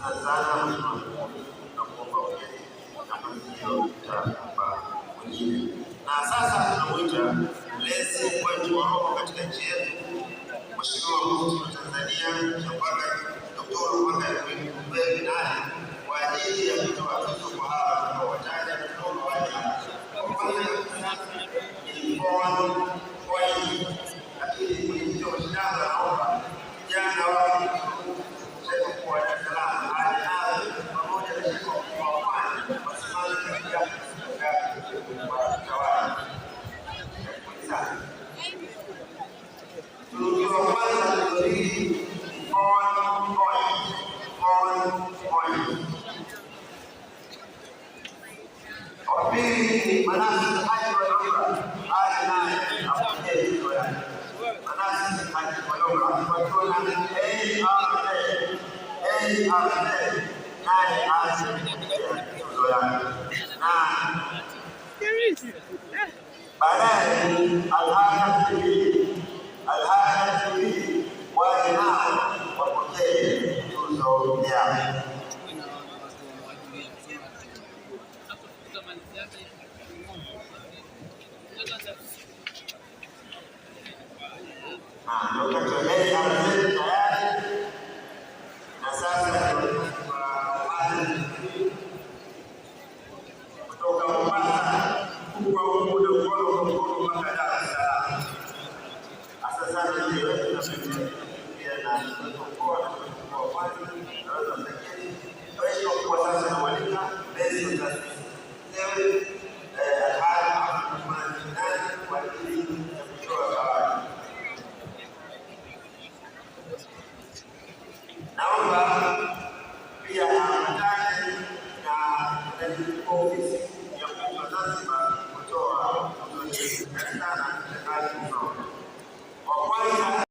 sana na kuomba ugeni nafasi hiyo itakupa mwingine. Na sasa tunamwita mlezi wetu wa roho katika nchi yetu, Mheshimiwa Mufti wa Tanzania Dr. Mwanga Mwinyi kwa ajili ya kutoa tuzo kwa hawa tunaowataja kutoka waja lakini mwenyekiti wa mashindano anaomba vijana wa mchezo wa Dar es Salaam hadi pamoja na shirika kwa Pwani wasimame katika utawala. Tuzo wa kwanza ni wa pili Manase Haji Walonga hadi naye apokee tuzo yake. Manase Haji Walonga akifuatiwa na naye apokee tuzo yake. Na baadaye Alhaji TV waje nao wapokee tuzo yao. Na sasa kutoka Mombasa kwa muda mkono mpaka Dar es Salaam. Asante ndio pia na mkoa wa Pwani naweza mtakeni. Kwa sasa na walika basi taasisi kwa ajili ya kutoa zawadi. Naomba pia amtaje na ofisi